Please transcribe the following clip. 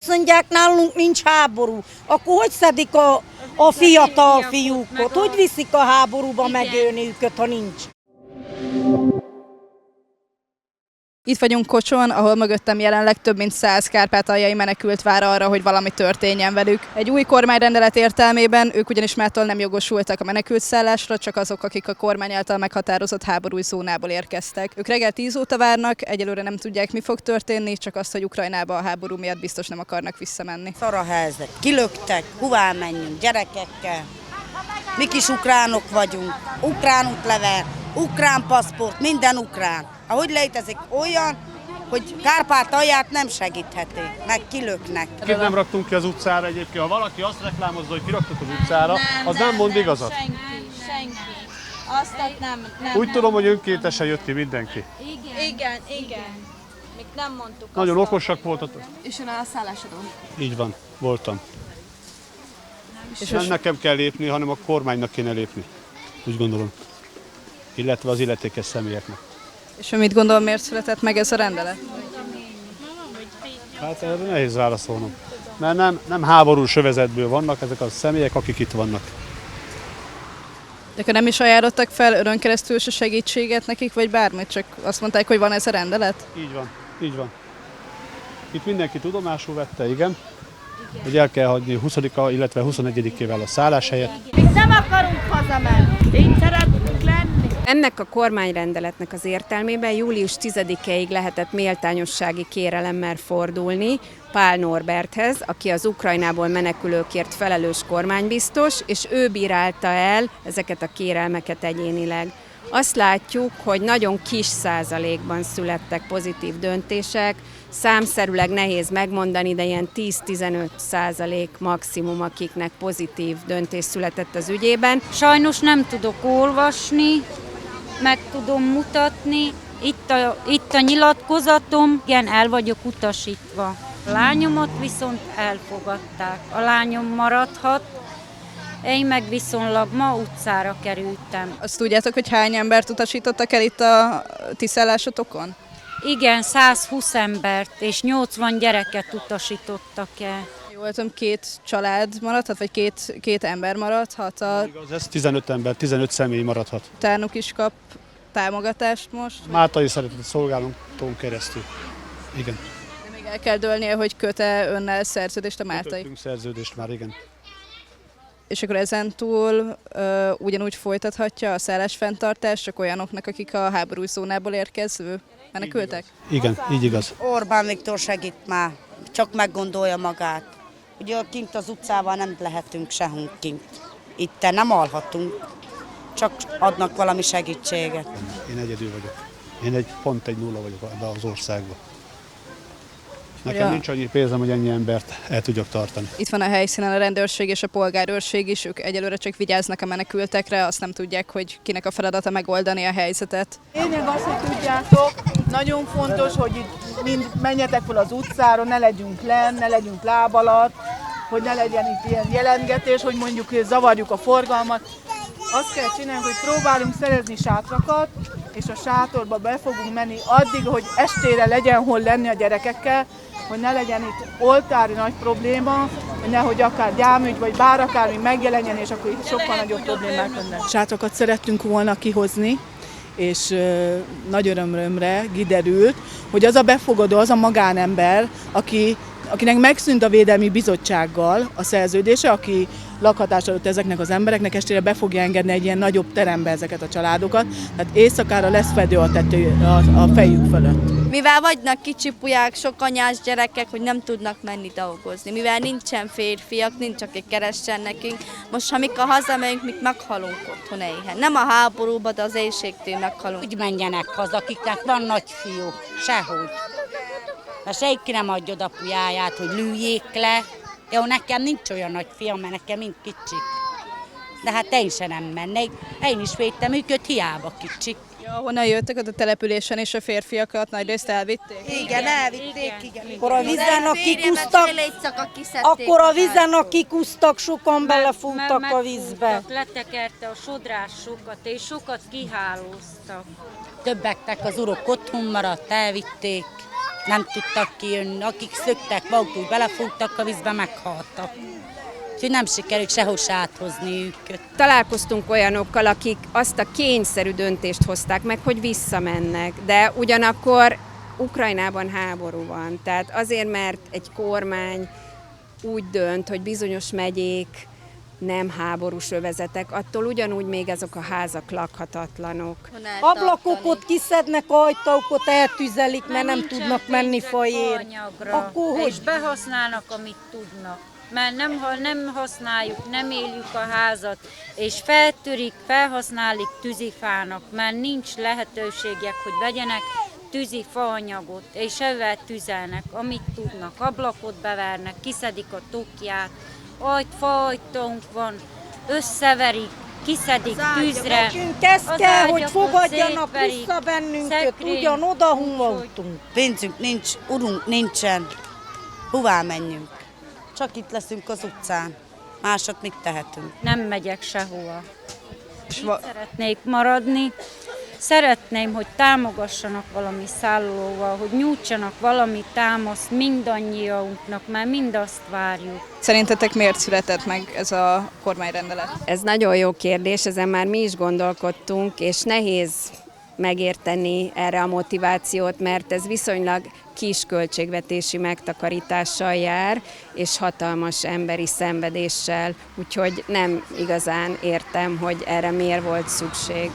Azt mondják, nálunk nincs háború. Akkor hogy szedik a fiatal fiúkat? Hogy viszik a háborúba megölni őket, ha nincs? Itt vagyunk Kocson, ahol mögöttem jelenleg több mint 100 kárpátaljai menekült vár arra, hogy valami történjen velük. Egy új kormányrendelet értelmében ők ugyanis mától nem jogosultak a menekültszállásra, csak azok, akik a kormány által meghatározott háborús zónából érkeztek. Ők reggel 10 óta várnak, egyelőre nem tudják, mi fog történni, csak azt, hogy Ukrajnába a háború miatt biztos nem akarnak visszamenni. Szar a helyzet. Kilöktek, hová menjünk, gyerekekkel. Mi kis ukránok vagyunk. Ukrán útlevél, ukrán paszport, minden ukrán. Ahogy létezik olyan, hogy Kárpátalját nem segítheti, meg kilöknek. Kit nem raktunk ki az utcára egyébként. Ha valaki azt reklámozza, hogy kiraktuk az utcára, az nem mond igazat. Senki. Azt nem. Úgy tudom, hogy önkéntesen jött ki mindenki. Igen. Még nem mondtuk. Nagyon okosak voltatok. És ön a szállásodon? Így van, voltam. Nem nekem kell lépni, hanem a kormánynak kéne lépni. Úgy gondolom. Illetve az illetékes személyeknek. És ön mit gondol, miért született meg ez a rendelet? Hát erre nehéz válaszolnom. Mert nem háborús övezetből vannak ezek a személyek, akik itt vannak. De akkor nem is ajánlottak fel önön keresztül se segítséget nekik, vagy bármit, csak azt mondták, hogy van ez a rendelet? Így van. Itt mindenki tudomásul vette, igen. Hogy el kell hagyni 20-a, illetve 21-ével a szálláshelyet. Mi nem akarunk hazamenni. Így szeretünk lenni. Ennek a kormányrendeletnek az értelmében július 10-ig lehetett méltányossági kérelemmel fordulni Pál Norberthez, aki az Ukrajnából menekülőkért felelős kormánybiztos, és ő bírálta el ezeket a kérelmeket egyénileg. Azt látjuk, hogy nagyon kis százalékban születtek pozitív döntések, számszerűleg nehéz megmondani, de ilyen 10-15% maximum, akiknek pozitív döntés született az ügyében. Sajnos nem tudok olvasni, meg tudom mutatni. Itt a nyilatkozatom, igen, el vagyok utasítva. A lányomat viszont elfogadták. A lányom maradhat, én meg viszonylag ma utcára kerültem. Azt tudjátok, hogy hány embert utasítottak el itt a ti szállásotokon? Igen, 120 embert és 80 gyereket utasítottak el. Jól tudom, 2 család maradhat, vagy két ember maradhat? A Igaz, ez 15 ember, 15 személy maradhat. tárnuk is kap támogatást most? Máltai Szeretett Szolgálaton keresztül. Igen. De még el kell dőlnie, hogy köt-e önnel szerződést a máltai. Kötöttünk szerződést már, igen. És akkor ezentúl ugyanúgy folytathatja a szállásfenntartást, csak olyanoknak, akik a háborús zónából érkező menekültek? Igen, így igaz. Orbán Viktor segít már, csak meggondolja magát. Ugye kint az utcában nem lehetünk sehol kint. Itt nem alhatunk, csak adnak valami segítséget. Én egyedül vagyok. Én pont egy nulla vagyok ebben az országban. Nekem nincs annyi pénzem, hogy ennyi embert el tudjak tartani. Itt van a helyszínen a rendőrség és a polgárőrség is, ők egyelőre csak vigyáznak a menekültekre, azt nem tudják, hogy kinek a feladata megoldani a helyzetet. Lényeg az, hogy tudjátok, nagyon fontos, hogy itt mind menjetek fel az utcára, ne legyünk lenn, ne legyünk láb alatt, hogy ne legyen itt ilyen jelentgetés, hogy mondjuk zavarjuk a forgalmat. Azt kell csinálni, hogy próbálunk szerezni sátrakat, és a sátorba be fogunk menni addig, hogy estére legyen hol lenni a gyerekekkel, hogy ne legyen itt oltári nagy probléma, hogy nehogy akár gyámügy, vagy bár akármi megjelenjen, és akkor itt sokkal nagyobb problémák lennek. Sátrakat szerettünk volna kihozni, és nagy örömömre kiderült, hogy az a befogadó, az a magánember, akinek megszűnt a Védelmi Bizottsággal a szerződése, aki lakhatás adott ezeknek az embereknek, estére be fogja engedni egy ilyen nagyobb terembe ezeket a családokat, tehát éjszakára lesz fedő a tető a fejük fölött. Mivel vagynak kicsipulyák, sok anyás gyerekek, hogy nem tudnak menni dolgozni. Mivel nincsen férfiak, nincs aki keressen nekünk. Most, ha mikor hazamegyünk, mik meghalunk otthon éhen. Nem a háborúban, de az éjségtől meghalunk. Úgy menjenek haza, akiknek van nagyfiú, sehogy. Mert senki nem adja oda apujáját, hogy lőjék le. Jó, nekem nincs olyan nagy fiam, mert nekem mind kicsik. De hát én sem nem mennék. Én is védtem őket, hiába kicsik. Ja, honnan jöttek ott a településen, és a férfiakat nagyrészt elvitték? Igen, elvitték, igen. Akkor a vízen, akik úsztak, sokan belefújtak a vízbe. Letekerte a sodrásokat, és sokat kihálóztak. Többeknek az urok otthon maradt, elvitték. Nem tudtak kijönni. Akik szöktek, maguk belefújtak a vízbe, meghaltak. Úgyhogy nem sikerült sehol se áthozni őket. Találkoztunk olyanokkal, akik azt a kényszerű döntést hozták meg, hogy visszamennek, de ugyanakkor Ukrajnában háború van. Tehát azért, mert egy kormány úgy dönt, hogy bizonyos megyék nem háborús övezetek, attól ugyanúgy még ezek a házak lakhatatlanok. Ablakokat kiszednek, ajtókat eltüzelik, mert nem tudnak menni fajért. Akkor hogy? És behasználnak, amit tudnak. Mert nem használjuk, nem éljük a házat, és feltörik, felhasználik tűzifának, mert nincs lehetőségek, hogy vegyenek tűzifaanyagot, és ezzel tüzelnek, amit tudnak. Ablakot bevernek, kiszedik a tokját, faajtónk van, összeverik, kiszedik tűzre. Nekünk ez kell, hogy fogadjanak vissza bennünket, ugyanoda, hol voltunk. Pénzünk nincs, urunk nincsen. Hová menjünk? Csak itt leszünk az utcán. Másot mit tehetünk? Nem megyek sehova. Szeretnék maradni. Szeretném, hogy támogassanak valami szállóval, hogy nyújtsanak valami támaszt mindannyiunknak, mert mindazt várjuk. Szerintetek miért született meg ez a kormányrendelet? Ez nagyon jó kérdés, ezen már mi is gondolkodtunk, és nehéz megérteni erre a motivációt, mert ez viszonylag kis költségvetési megtakarítással jár, és hatalmas emberi szenvedéssel, úgyhogy nem igazán értem, hogy erre miért volt szükség.